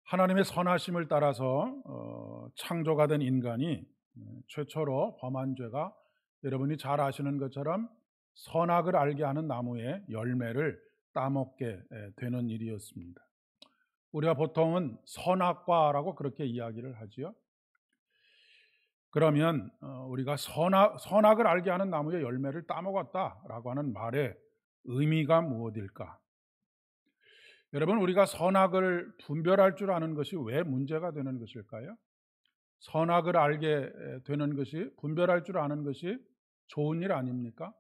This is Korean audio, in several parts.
하나님의 선하심을 따라서 창조가 된 인간이 최초로 범한 죄가 여러분이 잘 아시는 것처럼 선악을 알게 하는 나무의 열매를 따먹게 되는 일이었습니다. 우리가 보통은 선악과라고 그렇게 이야기를 하지요. 그러면 우리가 선악을 알게 하는 나무의 열매를 따먹었다라고 하는 말의 의미가 무엇일까? 여러분, 우리가 선악을 분별할 줄 아는 것이 왜 문제가 되는 것일까요? 선악을 알게 되는 것이, 분별할 줄 아는 것이 좋은 일 아닙니까?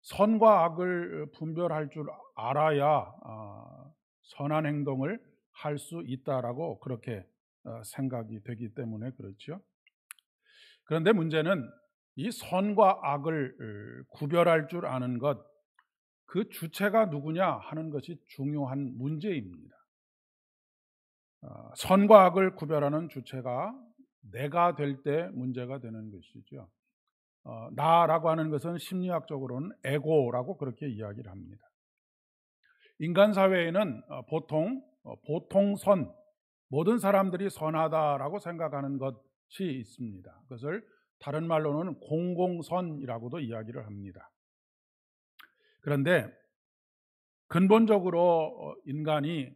선과 악을 분별할 줄 알아야 선한 행동을 할 수 있다라고 그렇게 생각이 되기 때문에 그렇죠. 그런데 문제는 이 선과 악을 구별할 줄 아는 것, 그 주체가 누구냐 하는 것이 중요한 문제입니다. 선과 악을 구별하는 주체가 내가 될 때 문제가 되는 것이죠. 나라고 하는 것은 심리학적으로는 에고라고 그렇게 이야기를 합니다. 인간 사회에는 보통선, 모든 사람들이 선하다라고 생각하는 것이 있습니다. 그것을 다른 말로는 공공선이라고도 이야기를 합니다. 그런데 근본적으로 인간이,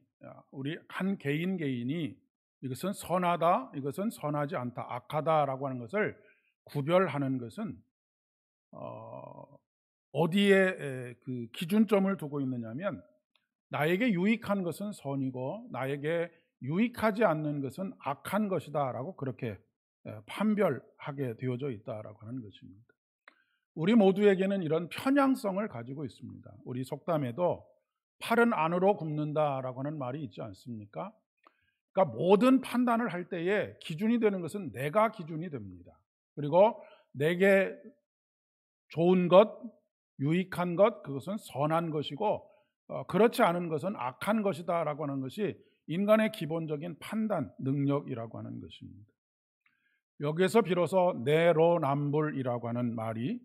우리 한 개인이 이것은 선하다, 이것은 선하지 않다, 악하다라고 하는 것을 구별하는 것은 어디에 그 기준점을 두고 있느냐면, 나에게 유익한 것은 선이고 나에게 유익하지 않는 것은 악한 것이다라고 그렇게 판별하게 되어져 있다라고 하는 것입니다. 우리 모두에게는 이런 편향성을 가지고 있습니다. 우리 속담에도 팔은 안으로 굽는다라고 하는 말이 있지 않습니까? 그러니까 모든 판단을 할 때에 기준이 되는 것은 내가 기준이 됩니다. 그리고 내게 좋은 것, 유익한 것, 그것은 선한 것이고 그렇지 않은 것은 악한 것이다라고 하는 것이 인간의 기본적인 판단 능력이라고 하는 것입니다. 여기에서 비로소 내로남불이라고 하는 말이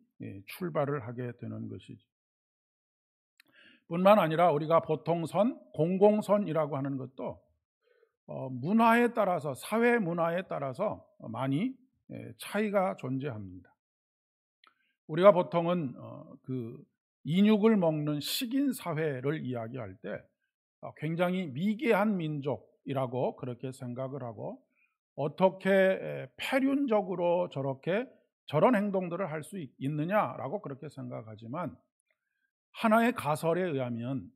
출발을 하게 되는 것이죠. 뿐만 아니라 우리가 보통선, 공공선이라고 하는 것도 문화에 따라서, 사회 문화에 따라서 많이 차이가 존재합니다. 우리가 보통은 그 인육을 먹는 식인 사회를 이야기할 때 굉장히 미개한 민족이라고 그렇게 생각을 하고, 어떻게 패륜적으로 저런 행동들을 할 수 있느냐라고 그렇게 생각하지만, 하나의 가설에 의하면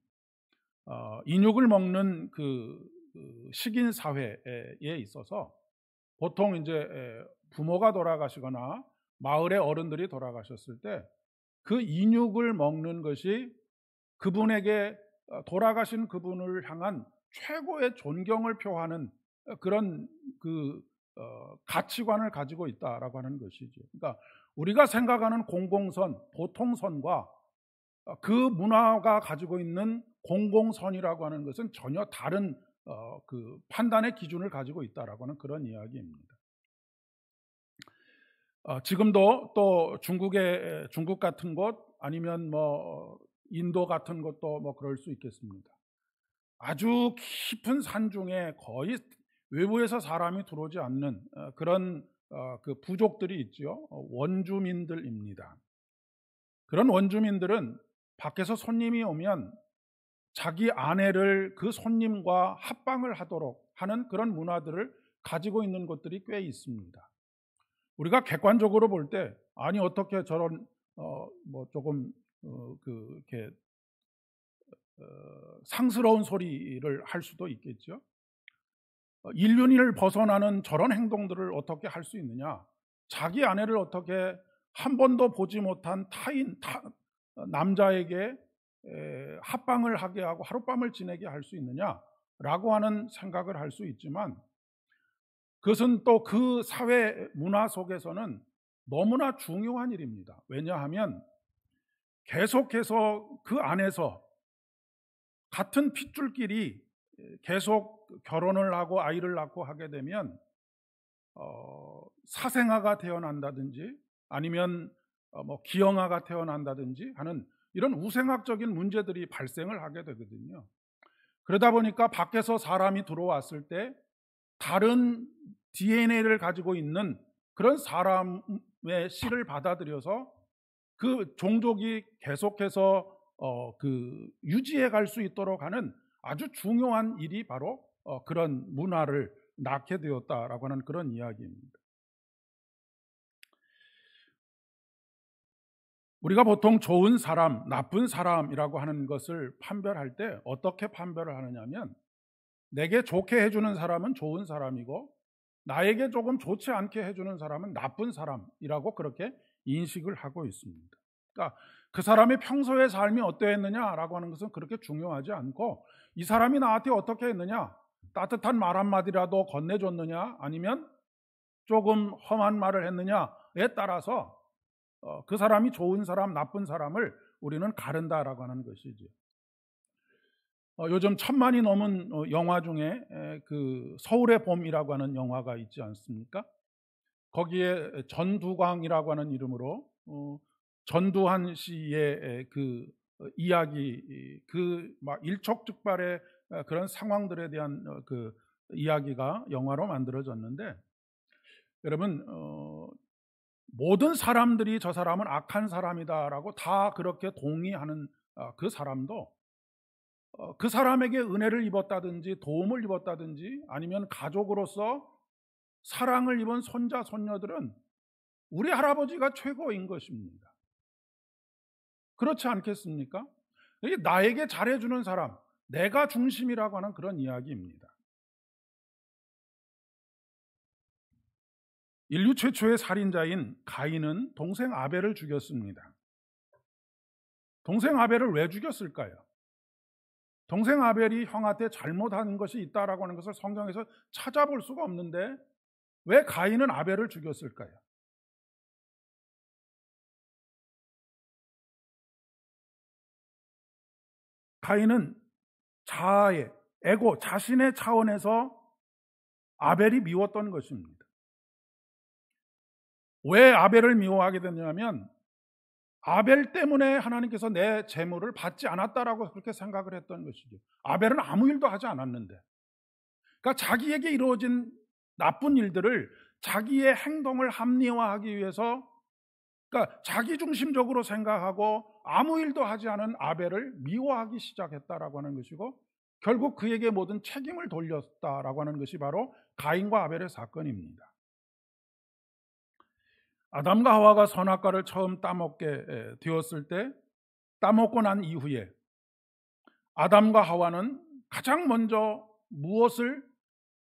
인육을 먹는 그 식인 사회에 있어서 보통 이제 부모가 돌아가시거나 마을의 어른들이 돌아가셨을 때 그 인육을 먹는 것이 그분에게, 돌아가신 그분을 향한 최고의 존경을 표하는 그런 가치관을 가지고 있다라고 하는 것이죠. 그러니까 우리가 생각하는 공공선, 보통선과 그 문화가 가지고 있는 공공선이라고 하는 것은 전혀 다른 그 판단의 기준을 가지고 있다라고 하는 그런 이야기입니다. 지금도 또 중국 같은 곳, 아니면 뭐 인도 같은 곳도 뭐 그럴 수 있겠습니다. 아주 깊은 산 중에 거의 외부에서 사람이 들어오지 않는 그런 그 부족들이 있죠. 원주민들입니다. 그런 원주민들은 밖에서 손님이 오면 자기 아내를 그 손님과 합방을 하도록 하는 그런 문화들을 가지고 있는 곳들이 꽤 있습니다. 우리가 객관적으로 볼 때, 아니 어떻게 저런 뭐 조금 이렇게 상스러운 소리를 할 수도 있겠죠. 인륜을 벗어나는 저런 행동들을 어떻게 할 수 있느냐? 자기 아내를 어떻게 한 번도 보지 못한 남자에게 합방을 하게 하고 하룻밤을 지내게 할 수 있느냐라고 하는 생각을 할 수 있지만, 그것은 또 그 사회 문화 속에서는 너무나 중요한 일입니다. 왜냐하면 계속해서 그 안에서 같은 핏줄끼리 계속 결혼을 하고 아이를 낳고 하게 되면 사생아가 태어난다든지, 아니면 뭐 기형아가 태어난다든지 하는 이런 우생학적인 문제들이 발생을 하게 되거든요. 그러다 보니까 밖에서 사람이 들어왔을 때 다른 DNA를 가지고 있는 그런 사람의 씨를 받아들여서 그 종족이 계속해서 유지해 갈 수 있도록 하는 아주 중요한 일이 바로 그런 문화를 낳게 되었다라고 하는 그런 이야기입니다. 우리가 보통 좋은 사람, 나쁜 사람이라고 하는 것을 판별할 때 어떻게 판별을 하느냐면, 내게 좋게 해주는 사람은 좋은 사람이고 나에게 조금 좋지 않게 해주는 사람은 나쁜 사람이라고 그렇게 인식을 하고 있습니다. 그러니까 그 사람의 평소의 삶이 어떠했느냐라고 하는 것은 그렇게 중요하지 않고, 이 사람이 나한테 어떻게 했느냐, 따뜻한 말 한마디라도 건네줬느냐, 아니면 조금 험한 말을 했느냐에 따라서 그 사람이 좋은 사람, 나쁜 사람을 우리는 가른다라고 하는 것이죠. 요즘 1,000만이 넘은 영화 중에 그 서울의 봄이라고 하는 영화가 있지 않습니까? 거기에 전두광이라고 하는 이름으로 전두환 씨의 그 이야기, 그 막 일촉즉발의 그런 상황들에 대한 그 이야기가 영화로 만들어졌는데, 여러분, 모든 사람들이 저 사람은 악한 사람이다라고 다 그렇게 동의하는 그 사람도 그 사람에게 은혜를 입었다든지 도움을 입었다든지 아니면 가족으로서 사랑을 입은 손자 손녀들은 우리 할아버지가 최고인 것입니다. 그렇지 않겠습니까? 이게 나에게 잘해주는 사람, 내가 중심이라고 하는 그런 이야기입니다. 인류 최초의 살인자인 가인은 동생 아벨을 죽였습니다. 동생 아벨을 왜 죽였을까요? 동생 아벨이 형한테 잘못한 것이 있다라고 하는 것을 성경에서 찾아볼 수가 없는데 왜 가인은 아벨을 죽였을까요? 가인은 자아의 에고, 자신의 차원에서 아벨이 미웠던 것입니다. 왜 아벨을 미워하게 됐냐면, 아벨 때문에 하나님께서 내 재물을 받지 않았다라고 그렇게 생각을 했던 것이죠. 아벨은 아무 일도 하지 않았는데, 그러니까 자기에게 이루어진 나쁜 일들을 자기의 행동을 합리화하기 위해서, 그러니까 자기 중심적으로 생각하고 아무 일도 하지 않은 아벨을 미워하기 시작했다라고 하는 것이고, 결국 그에게 모든 책임을 돌렸다라고 하는 것이 바로 가인과 아벨의 사건입니다. 아담과 하와가 선악과를 처음 따먹게 되었을 때, 따먹고 난 이후에 아담과 하와는 가장 먼저 무엇을,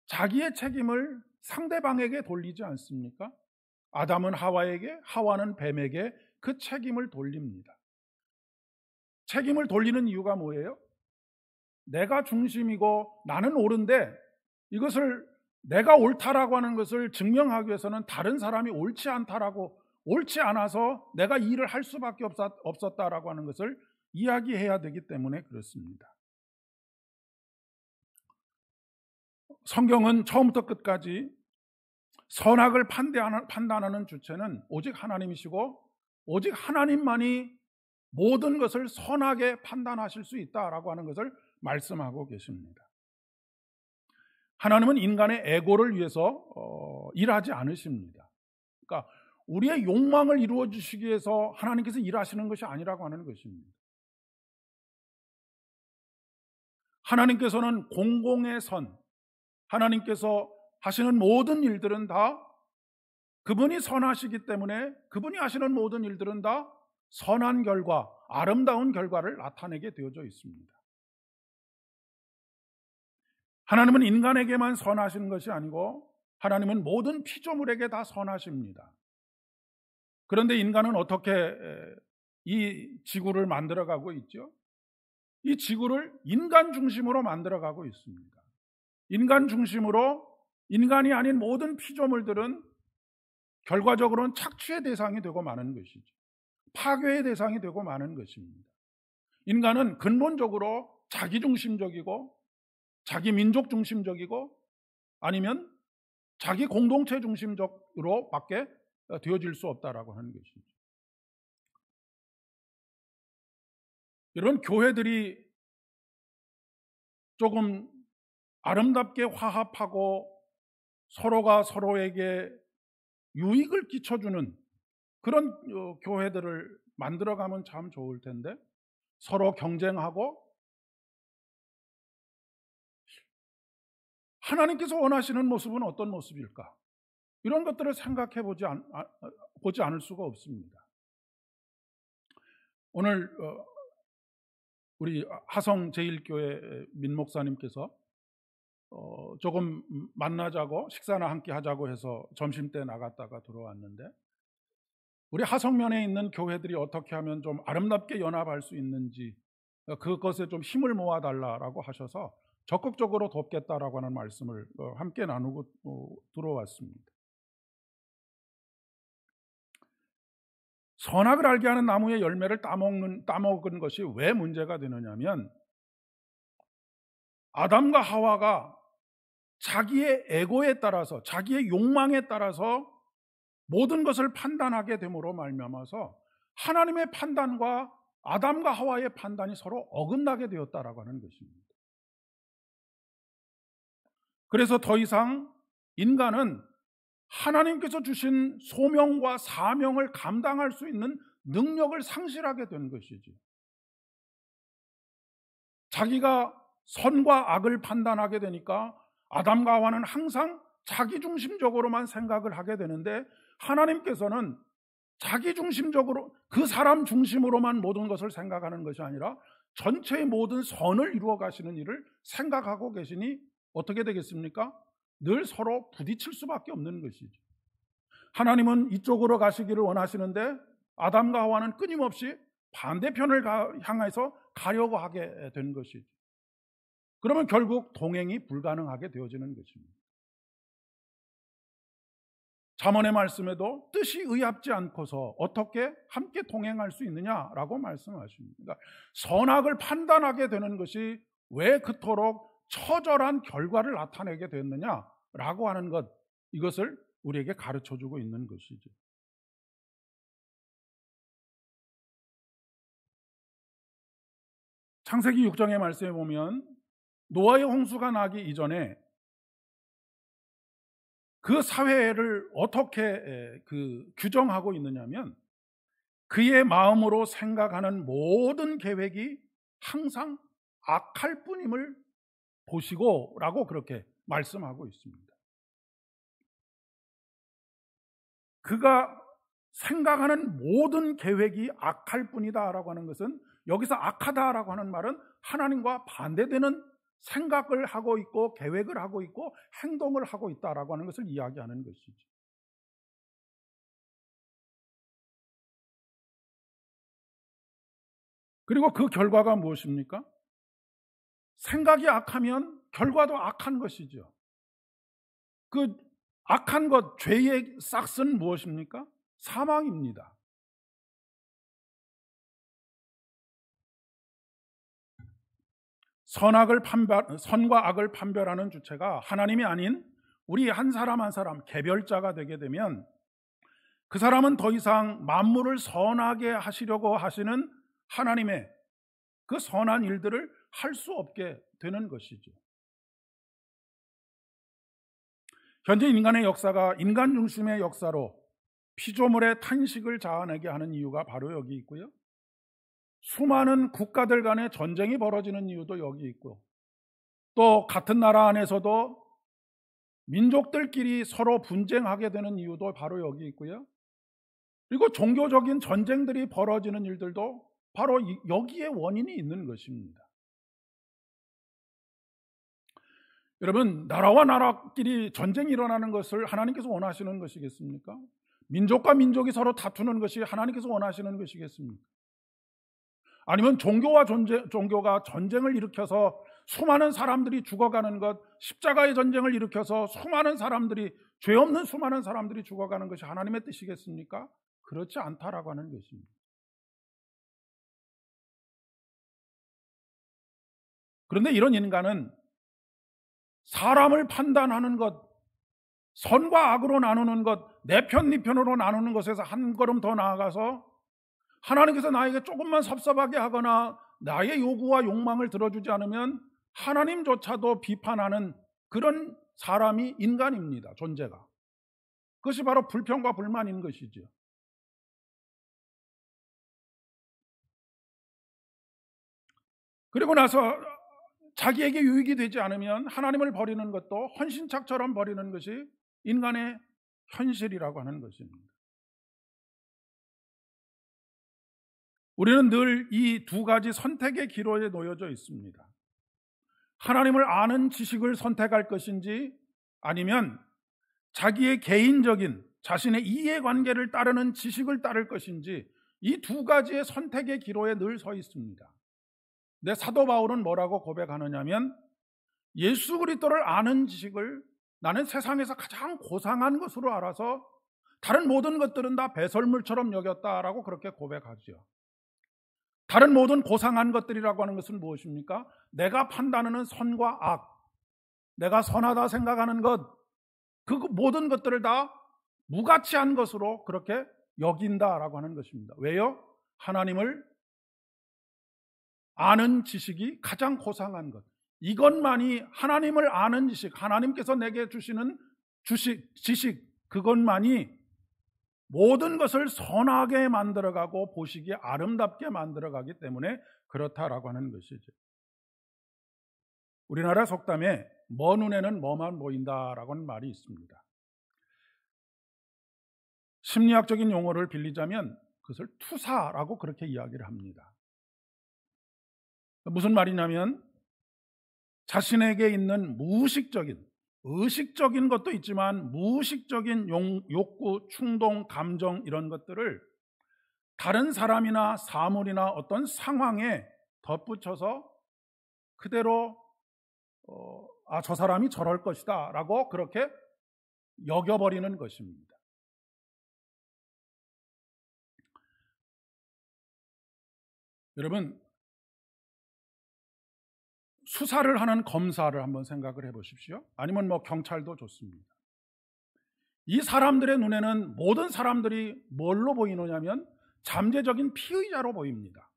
자기의 책임을 상대방에게 돌리지 않습니까? 아담은 하와에게, 하와는 뱀에게 그 책임을 돌립니다. 책임을 돌리는 이유가 뭐예요? 내가 중심이고 나는 옳은데 이것을 내가 옳다라고 하는 것을 증명하기 위해서는 다른 사람이 옳지 않다라고, 옳지 않아서 내가 이 일을 할 수밖에 없었다라고 하는 것을 이야기해야 되기 때문에 그렇습니다. 성경은 처음부터 끝까지 선악을 판단하는 주체는 오직 하나님이시고 오직 하나님만이 모든 것을 선하게 판단하실 수 있다라고 하는 것을 말씀하고 계십니다. 하나님은 인간의 에고를 위해서 일하지 않으십니다. 그러니까 우리의 욕망을 이루어 주시기 위해서 하나님께서 일하시는 것이 아니라고 하는 것입니다. 하나님께서는 공공의 선, 하나님께서 하시는 모든 일들은 다 그분이 선하시기 때문에 그분이 하시는 모든 일들은 다 선한 결과, 아름다운 결과를 나타내게 되어져 있습니다. 하나님은 인간에게만 선하시는 것이 아니고 하나님은 모든 피조물에게 다 선하십니다. 그런데 인간은 어떻게 이 지구를 만들어가고 있죠? 이 지구를 인간 중심으로 만들어가고 있습니다. 인간 중심으로 인간이 아닌 모든 피조물들은 결과적으로는 착취의 대상이 되고 마는 것이죠. 파괴의 대상이 되고 마는 것입니다. 인간은 근본적으로 자기중심적이고 자기 민족 중심적이고 아니면 자기 공동체 중심적으로밖에 되어질 수 없다라고 하는 것이죠. 이런 교회들이 조금 아름답게 화합하고 서로가 서로에게 유익을 끼쳐주는 그런 교회들을 만들어가면 참 좋을 텐데, 서로 경쟁하고 하나님께서 원하시는 모습은 어떤 모습일까? 이런 것들을 생각해 보지 않을 수가 없습니다. 오늘 우리 하성 제1교회 민 목사님께서 조금 만나자고 식사나 함께 하자고 해서 점심때 나갔다가 들어왔는데, 우리 하성면에 있는 교회들이 어떻게 하면 좀 아름답게 연합할 수 있는지 그것에 좀 힘을 모아달라고 하셔서 적극적으로 돕겠다라고 하는 말씀을 함께 나누고 들어왔습니다. 선악을 알게 하는 나무의 열매를 따먹은 것이 왜 문제가 되느냐면, 아담과 하와가 자기의 에고에 따라서, 자기의 욕망에 따라서 모든 것을 판단하게 됨으로 말미암아서 하나님의 판단과 아담과 하와의 판단이 서로 어긋나게 되었다라고 하는 것입니다. 그래서 더 이상 인간은 하나님께서 주신 소명과 사명을 감당할 수 있는 능력을 상실하게 된 것이지. 자기가 선과 악을 판단하게 되니까 아담과 하와는 항상 자기중심적으로만 생각을 하게 되는데, 하나님께서는 자기중심적으로 그 사람 중심으로만 모든 것을 생각하는 것이 아니라 전체의 모든 선을 이루어 가시는 일을 생각하고 계시니 어떻게 되겠습니까? 늘 서로 부딪힐 수밖에 없는 것이죠. 하나님은 이쪽으로 가시기를 원하시는데 아담과 하와는 끊임없이 반대편을 향해서 가려고 하게 된 것이죠. 그러면 결국 동행이 불가능하게 되어지는 것입니다. 잠언의 말씀에도 뜻이 의합지 않고서 어떻게 함께 동행할 수 있느냐라고 말씀하십니다. 그러니까 선악을 판단하게 되는 것이 왜 그토록 처절한 결과를 나타내게 됐느냐라고 하는 것, 이것을 우리에게 가르쳐주고 있는 것이죠. 창세기 6장의 말씀에 보면 노아의 홍수가 나기 이전에 그 사회를 어떻게 규정하고 있느냐면, 그의 마음으로 생각하는 모든 계획이 항상 악할 뿐임을 보시고 라고 그렇게 말씀하고 있습니다. 그가 생각하는 모든 계획이 악할 뿐이다라고 하는 것은, 여기서 악하다라고 하는 말은 하나님과 반대되는 생각을 하고 있고 계획을 하고 있고 행동을 하고 있다라고 하는 것을 이야기하는 것이죠. 그리고 그 결과가 무엇입니까? 생각이 악하면 결과도 악한 것이죠. 그 악한 것, 죄의 싹은 무엇입니까? 사망입니다. 선과 악을 판별하는 주체가 하나님이 아닌 우리 한 사람 한 사람 개별자가 되게 되면, 그 사람은 더 이상 만물을 선하게 하시려고 하시는 하나님의 그 선한 일들을 할 수 없게 되는 것이죠. 현재 인간의 역사가 인간 중심의 역사로 피조물의 탄식을 자아내게 하는 이유가 바로 여기 있고요. 수많은 국가들 간의 전쟁이 벌어지는 이유도 여기 있고, 또 같은 나라 안에서도 민족들끼리 서로 분쟁하게 되는 이유도 바로 여기 있고요. 그리고 종교적인 전쟁들이 벌어지는 일들도 바로 여기에 원인이 있는 것입니다. 여러분, 나라와 나라끼리 전쟁이 일어나는 것을 하나님께서 원하시는 것이겠습니까? 민족과 민족이 서로 다투는 것이 하나님께서 원하시는 것이겠습니까? 아니면 종교가 전쟁을 일으켜서 수많은 사람들이 죽어가는 것, 십자가의 전쟁을 일으켜서 죄 없는 수많은 사람들이 죽어가는 것이 하나님의 뜻이겠습니까? 그렇지 않다라고 하는 것입니다. 그런데 이런 인간은 사람을 판단하는 것, 선과 악으로 나누는 것, 내 편, 네 편으로 나누는 것에서 한 걸음 더 나아가서 하나님께서 나에게 조금만 섭섭하게 하거나 나의 요구와 욕망을 들어주지 않으면 하나님조차도 비판하는 그런 사람이 인간입니다. 존재가. 그것이 바로 불평과 불만인 것이죠. 그리고 나서 자기에게 유익이 되지 않으면 하나님을 버리는 것도 헌신짝처럼 버리는 것이 인간의 현실이라고 하는 것입니다. 우리는 늘 이 두 가지 선택의 기로에 놓여져 있습니다. 하나님을 아는 지식을 선택할 것인지 아니면 자기의 개인적인 자신의 이해관계를 따르는 지식을 따를 것인지 이 두 가지의 선택의 기로에 늘 서 있습니다. 근데 사도 바울은 뭐라고 고백하느냐면 예수 그리스도를 아는 지식을 나는 세상에서 가장 고상한 것으로 알아서 다른 모든 것들은 다 배설물처럼 여겼다라고 그렇게 고백하죠. 다른 모든 고상한 것들이라고 하는 것은 무엇입니까? 내가 판단하는 선과 악, 내가 선하다 생각하는 것, 그 모든 것들을 다 무가치한 것으로 그렇게 여긴다라고 하는 것입니다. 왜요? 하나님을 아는 지식이 가장 고상한 것. 이것만이 하나님을 아는 지식, 하나님께서 내게 주시는 지식, 그것만이 모든 것을 선하게 만들어가고 보시기에 아름답게 만들어가기 때문에 그렇다라고 하는 것이죠. 우리나라 속담에 먼 눈에는 뭐만 보인다라고 하는 말이 있습니다. 심리학적인 용어를 빌리자면 그것을 투사라고 그렇게 이야기를 합니다. 무슨 말이냐면 자신에게 있는 무의식적인, 의식적인 것도 있지만 무의식적인 욕구, 충동, 감정 이런 것들을 다른 사람이나 사물이나 어떤 상황에 덧붙여서 그대로 저 사람이 저럴 것이다 라고 그렇게 여겨버리는 것입니다. 여러분, 수사를 하는 검사를 한번 생각을 해보십시오. 아니면 경찰도 좋습니다. 이 사람들의 눈에는 모든 사람들이 뭘로 보이느냐면 잠재적인 피의자로 보입니다.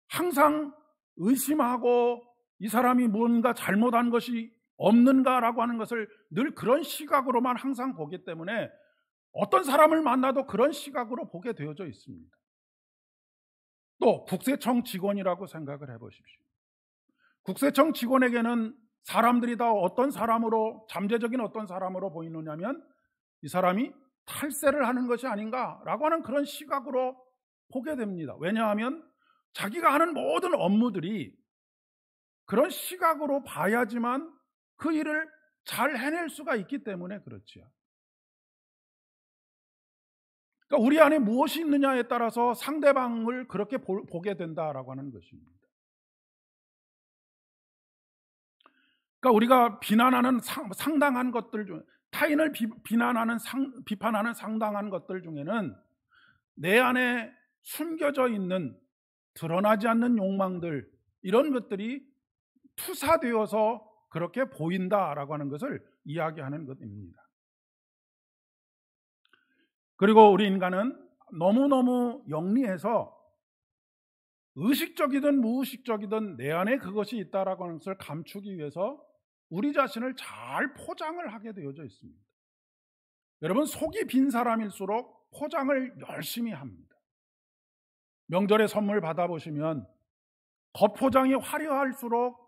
항상 의심하고 이 사람이 뭔가 잘못한 것이 없는가라고 하는 것을 늘 그런 시각으로만 항상 보기 때문에 어떤 사람을 만나도 그런 시각으로 보게 되어져 있습니다. 또 국세청 직원이라고 생각을 해보십시오. 국세청 직원에게는 사람들이 다 어떤 사람으로, 잠재적인 어떤 사람으로 보이느냐면 이 사람이 탈세를 하는 것이 아닌가라고 하는 그런 시각으로 보게 됩니다. 왜냐하면 자기가 하는 모든 업무들이 그런 시각으로 봐야지만 그 일을 잘 해낼 수가 있기 때문에 그렇죠. 그러니까 우리 안에 무엇이 있느냐에 따라서 상대방을 그렇게 보게 된다라고 하는 것입니다. 그러니까 우리가 비난하는 상당한 것들 중, 타인을 비판하는 상당한 것들 중에는 내 안에 숨겨져 있는 드러나지 않는 욕망들, 이런 것들이 투사되어서 그렇게 보인다라고 하는 것을 이야기하는 것입니다. 그리고 우리 인간은 너무너무 영리해서 의식적이든 무의식적이든 내 안에 그것이 있다라고 하는 것을 감추기 위해서 우리 자신을 잘 포장을 하게 되어져 있습니다. 여러분, 속이 빈 사람일수록 포장을 열심히 합니다. 명절에 선물 받아보시면 겉포장이 화려할수록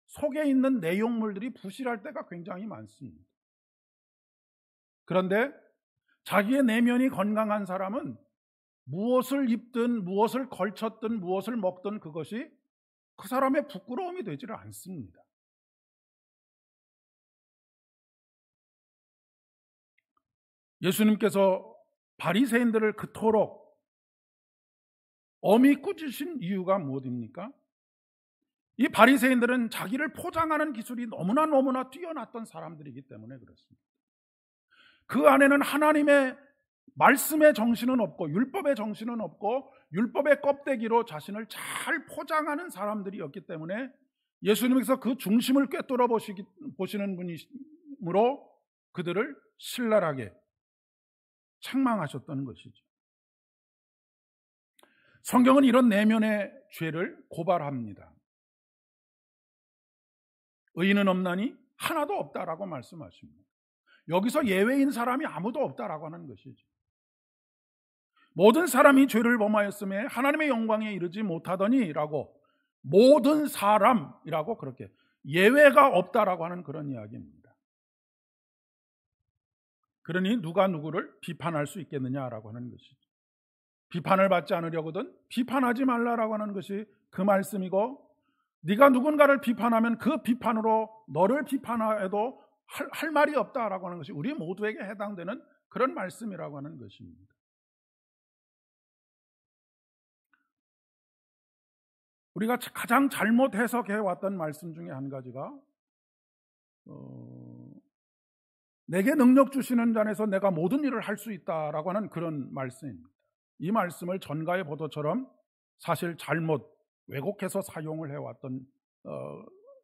속에 있는 내용물들이 부실할 때가 굉장히 많습니다. 그런데 자기의 내면이 건강한 사람은 무엇을 입든 무엇을 걸쳤든 무엇을 먹든 그것이 그 사람의 부끄러움이 되지를 않습니다. 예수님께서 바리새인들을 그토록 엄히 꾸짖으신 이유가 무엇입니까? 이 바리새인들은 자기를 포장하는 기술이 너무나 뛰어났던 사람들이기 때문에 그렇습니다. 그 안에는 하나님의 말씀의 정신은 없고 율법의 정신은 없고 율법의 껍데기로 자신을 잘 포장하는 사람들이었기 때문에 예수님께서 그 중심을 꿰뚫어 보시는 분이므로 그들을 신랄하게 책망하셨던 것이죠. 성경은 이런 내면의 죄를 고발합니다. 의인은 없나니 하나도 없다라고 말씀하십니다. 여기서 예외인 사람이 아무도 없다라고 하는 것이죠. 모든 사람이 죄를 범하였음에 하나님의 영광에 이르지 못하더니라고, 모든 사람이라고 그렇게 예외가 없다라고 하는 그런 이야기입니다. 그러니 누가 누구를 비판할 수 있겠느냐라고 하는 것이죠. 비판을 받지 않으려거든 비판하지 말라라고 하는 것이 그 말씀이고, 네가 누군가를 비판하면 그 비판으로 너를 비판해도 할 말이 없다라고 하는 것이 우리 모두에게 해당되는 그런 말씀이라고 하는 것입니다. 우리가 가장 잘못 해석해 왔던 말씀 중에 한 가지가 내게 능력 주시는 자에서 내가 모든 일을 할 수 있다라고 하는 그런 말씀입니다. 이 말씀을 전가의 보도처럼 사실 잘못 왜곡해서 사용을 해왔던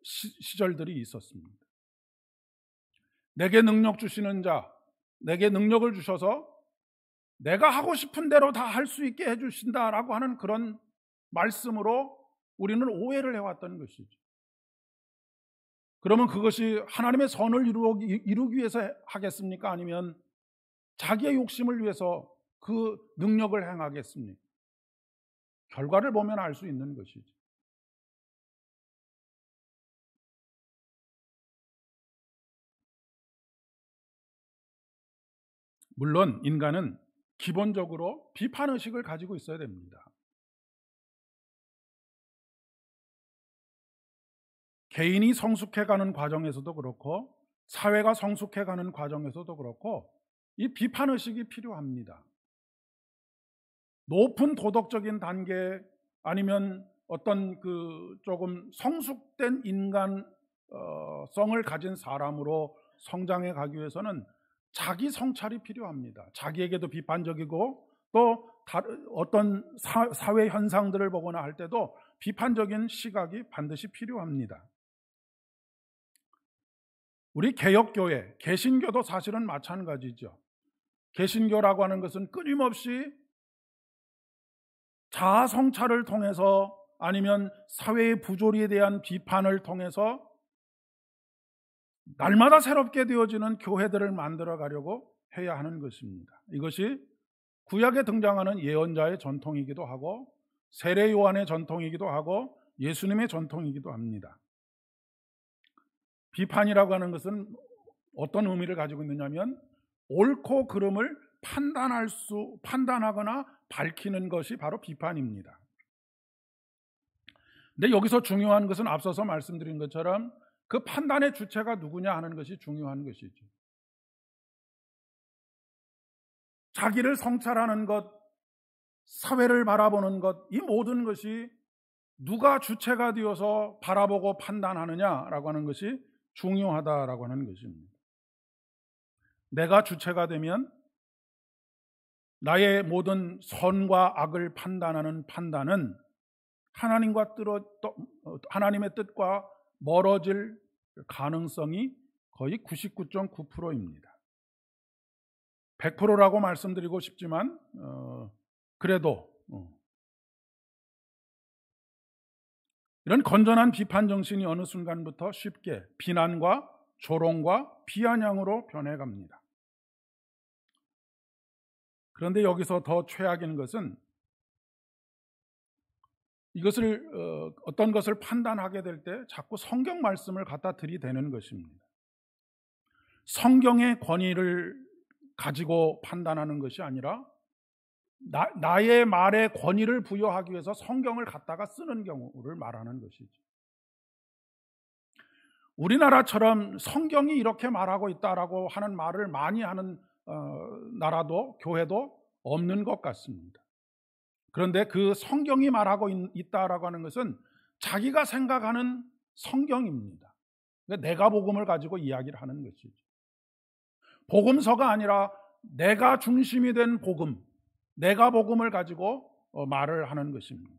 시절들이 있었습니다. 내게 능력 주시는 자, 내게 능력을 주셔서 내가 하고 싶은 대로 다 할 수 있게 해주신다라고 하는 그런 말씀으로 우리는 오해를 해왔던 것이죠. 그러면 그것이 하나님의 선을 이루기 위해서 하겠습니까? 아니면 자기의 욕심을 위해서 그 능력을 행하겠습니까? 결과를 보면 알 수 있는 것이죠. 물론 인간은 기본적으로 비판의식을 가지고 있어야 됩니다. 개인이 성숙해가는 과정에서도 그렇고 사회가 성숙해가는 과정에서도 그렇고 이 비판의식이 필요합니다. 높은 도덕적인 단계 아니면 어떤 그 조금 성숙된 인간성을 가진 사람으로 성장해 가기 위해서는 자기 성찰이 필요합니다. 자기에게도 비판적이고 또 어떤 사회 현상들을 보거나 할 때도 비판적인 시각이 반드시 필요합니다. 우리 개혁교회, 개신교도 사실은 마찬가지죠. 개신교라고 하는 것은 끊임없이 자아 성찰을 통해서 아니면 사회의 부조리에 대한 비판을 통해서 날마다 새롭게 되어지는 교회들을 만들어 가려고 해야 하는 것입니다. 이것이 구약에 등장하는 예언자의 전통이기도 하고 세례 요한의 전통이기도 하고 예수님의 전통이기도 합니다. 비판이라고 하는 것은 어떤 의미를 가지고 있느냐면 옳고 그름을 판단하거나 밝히는 것이 바로 비판입니다. 근데 여기서 중요한 것은 앞서서 말씀드린 것처럼 그 판단의 주체가 누구냐 하는 것이 중요한 것이죠. 자기를 성찰하는 것, 사회를 바라보는 것, 이 모든 것이 누가 주체가 되어서 바라보고 판단하느냐라고 하는 것이 중요하다라고 하는 것입니다. 내가 주체가 되면 나의 모든 선과 악을 판단하는 판단은 하나님의 뜻과 멀어질 가능성이 거의 99.9%입니다. 100%라고 말씀드리고 싶지만 그래도 이런 건전한 비판 정신이 어느 순간부터 쉽게 비난과 조롱과 비아냥으로 변해갑니다. 그런데 여기서 더 최악인 것은 이것을 어떤 것을 판단하게 될 때 자꾸 성경 말씀을 갖다 들이대는 것입니다. 성경의 권위를 가지고 판단하는 것이 아니라 나의 말에 권위를 부여하기 위해서 성경을 갖다가 쓰는 경우를 말하는 것이죠. 우리나라처럼 성경이 이렇게 말하고 있다라고 하는 말을 많이 하는 나라도 교회도 없는 것 같습니다. 그런데 그 성경이 말하고 있다라고 하는 것은 자기가 생각하는 성경입니다. 그러니까 내가 복음을 가지고 이야기를 하는 것이죠. 복음서가 아니라 내가 중심이 된 복음, 내가 복음을 가지고 말을 하는 것입니다.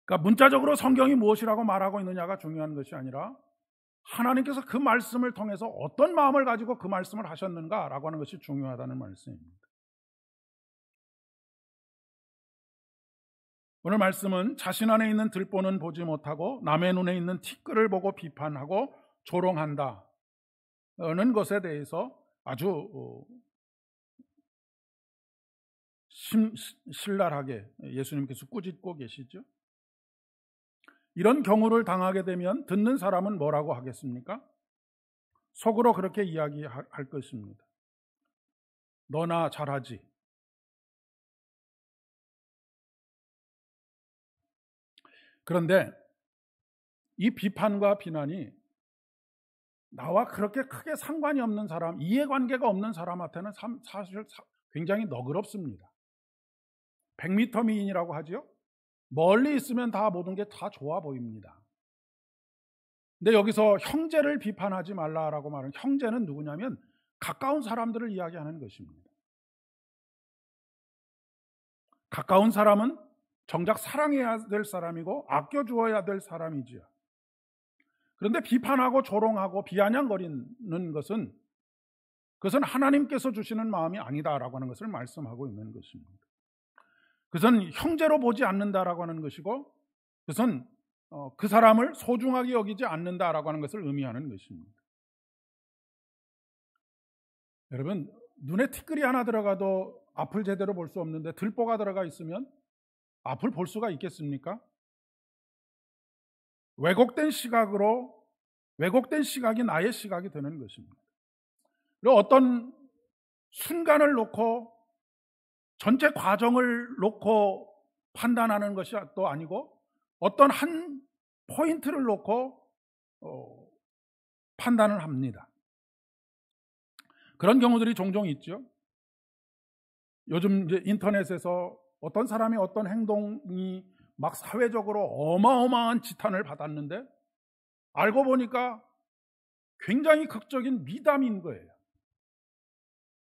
그러니까 문자적으로 성경이 무엇이라고 말하고 있느냐가 중요한 것이 아니라 하나님께서 그 말씀을 통해서 어떤 마음을 가지고 그 말씀을 하셨는가라고 하는 것이 중요하다는 말씀입니다. 오늘 말씀은 자신 안에 있는 들보는 보지 못하고 남의 눈에 있는 티끌을 보고 비판하고 조롱한다는 것에 대해서 아주 신랄하게 예수님께서 꾸짖고 계시죠. 이런 경우를 당하게 되면 듣는 사람은 뭐라고 하겠습니까? 속으로 그렇게 이야기할 것입니다. 너나 잘하지. 그런데 이 비판과 비난이 나와 그렇게 크게 상관이 없는 사람, 이해관계가 없는 사람한테는 사실 굉장히 너그럽습니다. 100m 미인이라고 하죠. 멀리 있으면 다 모든 게 다 좋아 보입니다. 근데 여기서 형제를 비판하지 말라라고 말하는 형제는 누구냐면 가까운 사람들을 이야기하는 것입니다. 가까운 사람은 정작 사랑해야 될 사람이고 아껴주어야 될 사람이지요. 그런데 비판하고 조롱하고 비아냥거리는 것은 그것은 하나님께서 주시는 마음이 아니다라고 하는 것을 말씀하고 있는 것입니다. 그것은 형제로 보지 않는다라고 하는 것이고 그것은 그 사람을 소중하게 여기지 않는다라고 하는 것을 의미하는 것입니다. 여러분, 눈에 티끌이 하나 들어가도 앞을 제대로 볼 수 없는데 들보가 들어가 있으면 앞을 볼 수가 있겠습니까? 왜곡된 시각이 나의 시각이 되는 것입니다. 그리고 어떤 순간을 놓고 전체 과정을 놓고 판단하는 것이 또 아니고 어떤 한 포인트를 놓고 판단을 합니다. 그런 경우들이 종종 있죠. 요즘 이제 인터넷에서 어떤 사람이 어떤 행동이 막 사회적으로 어마어마한 지탄을 받았는데 알고 보니까 굉장히 극적인 미담인 거예요.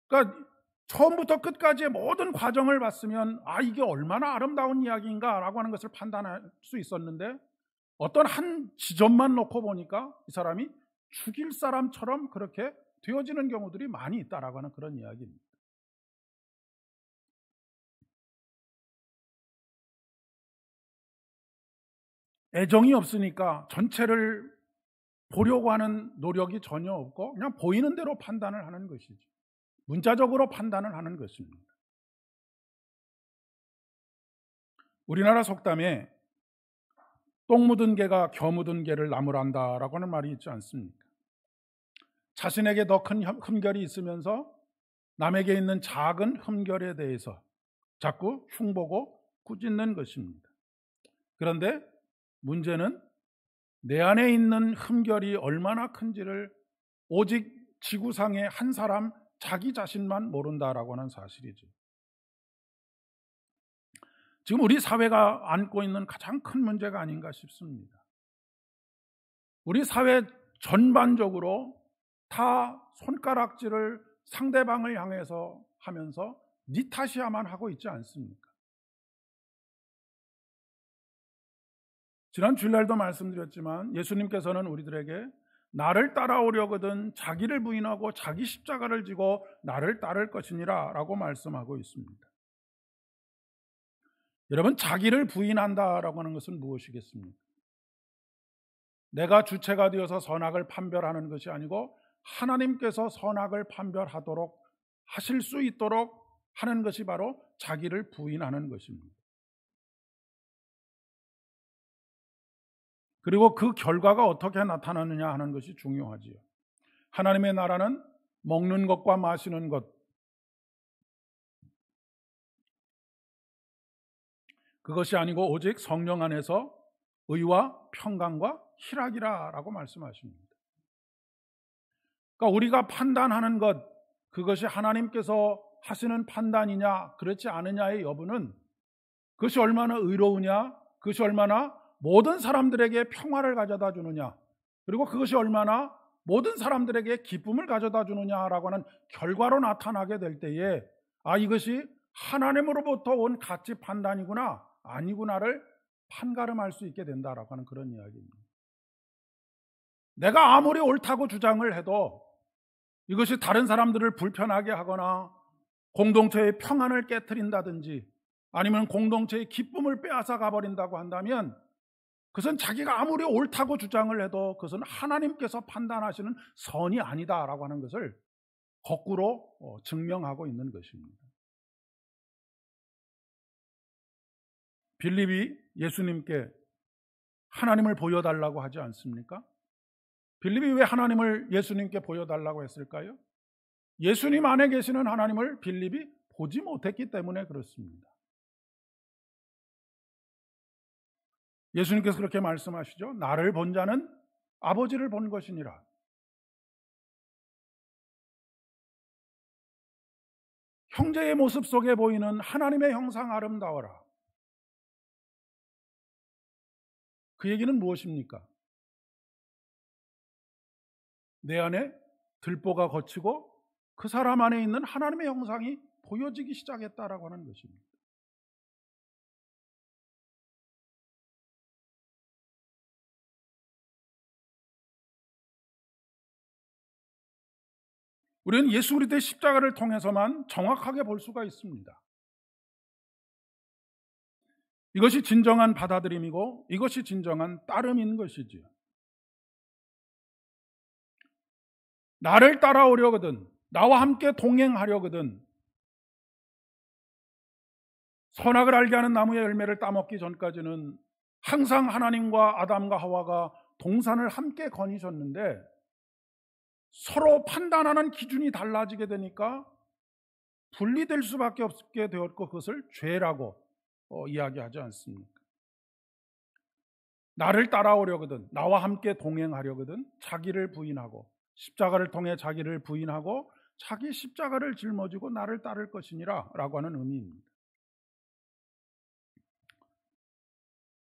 그러니까 처음부터 끝까지의 모든 과정을 봤으면 이게 얼마나 아름다운 이야기인가라고 하는 것을 판단할 수 있었는데 어떤 한 지점만 놓고 보니까 이 사람이 죽일 사람처럼 그렇게 되어지는 경우들이 많이 있다라고 하는 그런 이야기입니다. 애정이 없으니까 전체를 보려고 하는 노력이 전혀 없고 그냥 보이는 대로 판단을 하는 것이죠. 문자적으로 판단을 하는 것입니다. 우리나라 속담에 똥 묻은 개가 겨 묻은 개를 나무란다라고 하는 말이 있지 않습니까? 자신에게 더 큰 흠결이 있으면서 남에게 있는 작은 흠결에 대해서 자꾸 흉보고 꾸짖는 것입니다. 그런데 문제는 내 안에 있는 흠결이 얼마나 큰지를 오직 지구상의 한 사람 자기 자신만 모른다라고 하는 사실이죠. 지금 우리 사회가 안고 있는 가장 큰 문제가 아닌가 싶습니다. 우리 사회 전반적으로 다 손가락질을 상대방을 향해서 하면서 네 탓이야만 하고 있지 않습니까? 지난 주일날도 말씀드렸지만 예수님께서는 우리들에게 나를 따라오려거든 자기를 부인하고 자기 십자가를 지고 나를 따를 것이니라 라고 말씀하고 있습니다. 여러분, 자기를 부인한다라고 하는 것은 무엇이겠습니까? 내가 주체가 되어서 선악을 판별하는 것이 아니고 하나님께서 선악을 판별하도록 하실 수 있도록 하는 것이 바로 자기를 부인하는 것입니다. 그리고 그 결과가 어떻게 나타나느냐 하는 것이 중요하지요. 하나님의 나라는 먹는 것과 마시는 것, 그것이 아니고 오직 성령 안에서 의와 평강과 희락이라고 말씀하십니다. 그러니까 우리가 판단하는 것, 그것이 하나님께서 하시는 판단이냐 그렇지 않느냐의 여부는 그것이 얼마나 의로우냐, 그것이 얼마나 모든 사람들에게 평화를 가져다 주느냐, 그리고 그것이 얼마나 모든 사람들에게 기쁨을 가져다 주느냐라고 하는 결과로 나타나게 될 때에 이것이 하나님으로부터 온 가치 판단이구나 아니구나를 판가름할 수 있게 된다라고 하는 그런 이야기입니다. 내가 아무리 옳다고 주장을 해도 이것이 다른 사람들을 불편하게 하거나 공동체의 평안을 깨트린다든지 아니면 공동체의 기쁨을 빼앗아 가버린다고 한다면 그것은 자기가 아무리 옳다고 주장을 해도 그것은 하나님께서 판단하시는 선이 아니다라고 하는 것을 거꾸로 증명하고 있는 것입니다. 빌립이 예수님께 하나님을 보여달라고 하지 않습니까? 빌립이 왜 하나님을 예수님께 보여달라고 했을까요? 예수님 안에 계시는 하나님을 빌립이 보지 못했기 때문에 그렇습니다. 예수님께서 그렇게 말씀하시죠. 나를 본 자는 아버지를 본 것이니라. 형제의 모습 속에 보이는 하나님의 형상 아름다워라. 그 얘기는 무엇입니까? 내 안에 들보가 걷히고 그 사람 안에 있는 하나님의 형상이 보여지기 시작했다라고 하는 것입니다. 우리는 예수 그리스도의 십자가를 통해서만 정확하게 볼 수가 있습니다. 이것이 진정한 받아들임이고 이것이 진정한 따름인 것이지요. 나를 따라오려거든, 나와 함께 동행하려거든, 선악을 알게 하는 나무의 열매를 따먹기 전까지는 항상 하나님과 아담과 하와가 동산을 함께 거니셨는데 서로 판단하는 기준이 달라지게 되니까 분리될 수밖에 없게 되었고 그것을 죄라고 이야기하지 않습니까? 나를 따라오려거든, 나와 함께 동행하려거든 자기를 부인하고 십자가를 통해 자기를 부인하고 자기 십자가를 짊어지고 나를 따를 것이니라 라고 하는 의미입니다.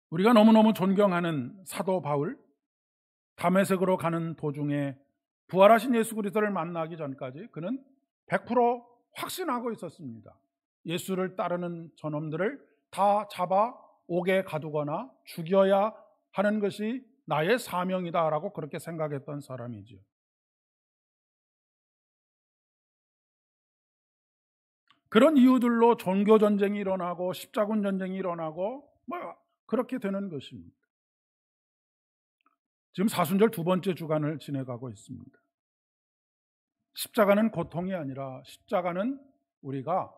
우리가 너무너무 존경하는 사도 바울, 다메섹으로 가는 도중에 부활하신 예수 그리스도를 만나기 전까지 그는 100% 확신하고 있었습니다. 예수를 따르는 저놈들을 다 잡아 옥에 가두거나 죽여야 하는 것이 나의 사명이다라고 그렇게 생각했던 사람이죠. 그런 이유들로 종교 전쟁이 일어나고 십자군 전쟁이 일어나고 그렇게 되는 것입니다. 지금 사순절 두 번째 주간을 지내가고 있습니다. 십자가는 고통이 아니라 십자가는 우리가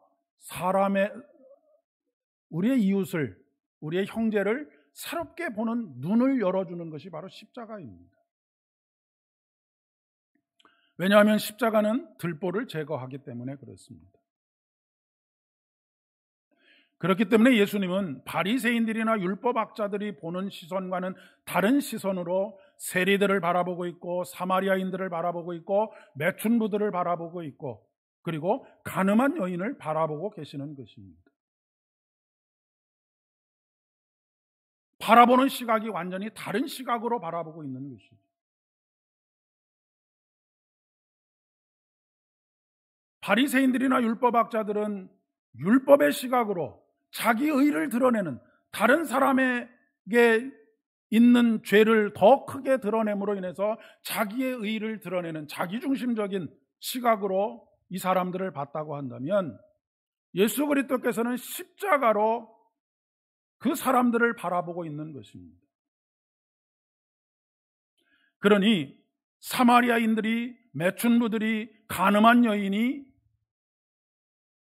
우리의 이웃을, 우리의 형제를 새롭게 보는 눈을 열어주는 것이 바로 십자가입니다. 왜냐하면 십자가는 들보를 제거하기 때문에 그렇습니다. 그렇기 때문에 예수님은 바리새인들이나 율법학자들이 보는 시선과는 다른 시선으로 세리들을 바라보고 있고 사마리아인들을 바라보고 있고 매춘부들을 바라보고 있고 그리고 간음한 여인을 바라보고 계시는 것입니다. 바라보는 시각이 완전히 다른 시각으로 바라보고 있는 것이죠. 바리새인들이나 율법학자들은 율법의 시각으로 자기 의를 드러내는, 다른 사람에게 있는 죄를 더 크게 드러냄으로 인해서 자기의 의를 드러내는 자기중심적인 시각으로 이 사람들을 봤다고 한다면 예수 그리스도께서는 십자가로 그 사람들을 바라보고 있는 것입니다. 그러니 사마리아인들이, 매춘부들이, 간음한 여인이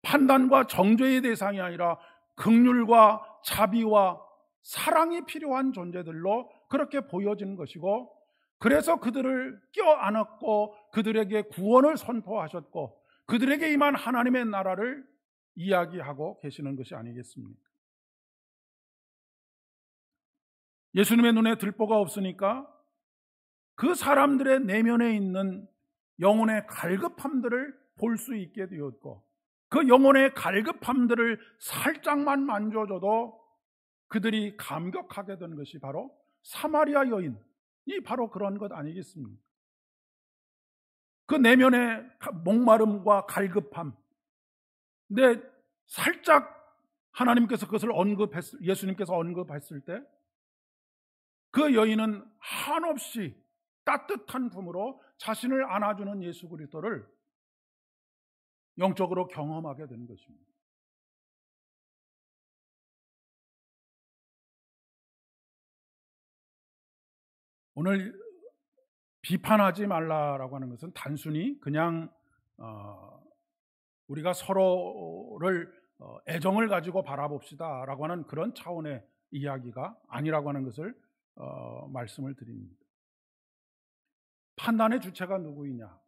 판단과 정죄의 대상이 아니라 긍휼과 자비와 사랑이 필요한 존재들로 그렇게 보여지는 것이고, 그래서 그들을 껴안았고 그들에게 구원을 선포하셨고 그들에게 임한 하나님의 나라를 이야기하고 계시는 것이 아니겠습니까? 예수님의 눈에 들보가 없으니까 그 사람들의 내면에 있는 영혼의 갈급함들을 볼 수 있게 되었고, 그 영혼의 갈급함들을 살짝만 만져줘도 그들이 감격하게 된 것이 바로 사마리아 여인이 바로 그런 것 아니겠습니까? 그 내면의 목마름과 갈급함, 근데 살짝 하나님께서 그것을 예수님께서 언급했을 때 그 여인은 한없이 따뜻한 품으로 자신을 안아주는 예수 그리스도를 영적으로 경험하게 된 것입니다. 오늘 비판하지 말라라고 하는 것은 단순히 그냥 우리가 서로를 애정을 가지고 바라봅시다라고 하는 그런 차원의 이야기가 아니라고 하는 것을 말씀을 드립니다. 판단의 주체가 누구이냐,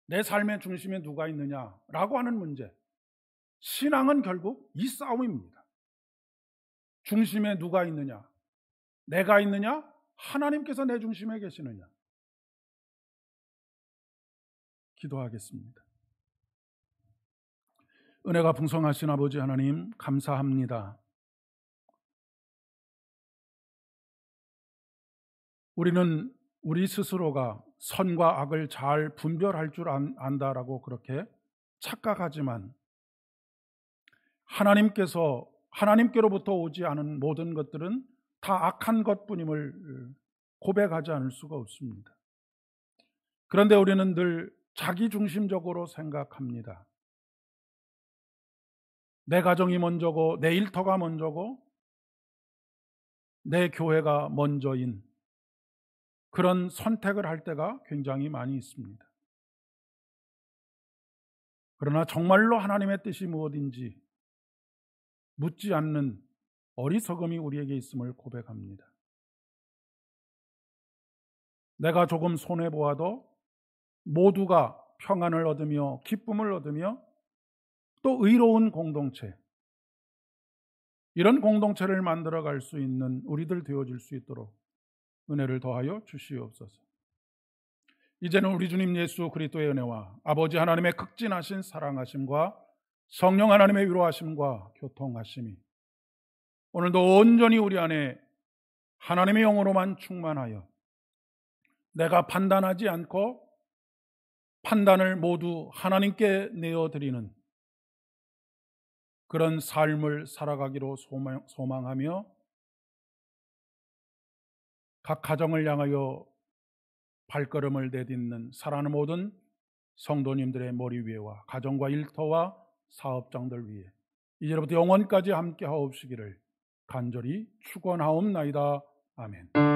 내 삶의 중심에 누가 있느냐라고 하는 문제, 신앙은 결국 이 싸움입니다. 중심에 누가 있느냐, 내가 있느냐, 하나님께서 내 중심에 계시느냐. 기도하겠습니다. 은혜가 풍성하신 아버지 하나님, 감사합니다. 우리는 우리 스스로가 선과 악을 잘 분별할 줄 안다라고 그렇게 착각하지만 하나님께로부터 오지 않은 모든 것들은 다 악한 것뿐임을 고백하지 않을 수가 없습니다. 그런데 우리는 늘 자기중심적으로 생각합니다. 내 가정이 먼저고, 내 일터가 먼저고, 내 교회가 먼저인 그런 선택을 할 때가 굉장히 많이 있습니다. 그러나 정말로 하나님의 뜻이 무엇인지 묻지 않는 어리석음이 우리에게 있음을 고백합니다. 내가 조금 손해보아도 모두가 평안을 얻으며 기쁨을 얻으며 또 의로운 공동체, 이런 공동체를 만들어갈 수 있는 우리들 되어질 수 있도록 은혜를 더하여 주시옵소서. 이제는 우리 주님 예수 그리스도의 은혜와 아버지 하나님의 극진하신 사랑하심과 성령 하나님의 위로하심과 교통하심이 오늘도 온전히 우리 안에 하나님의 영으로만 충만하여 내가 판단하지 않고 판단을 모두 하나님께 내어드리는 그런 삶을 살아가기로 소망하며 각 가정을 향하여 발걸음을 내딛는 사랑하는 모든 성도님들의 머리 위에와 가정과 일터와 사업장들 위에 이제로부터 영원까지 함께 하옵시기를 간절히 축원하옵나이다. 아멘.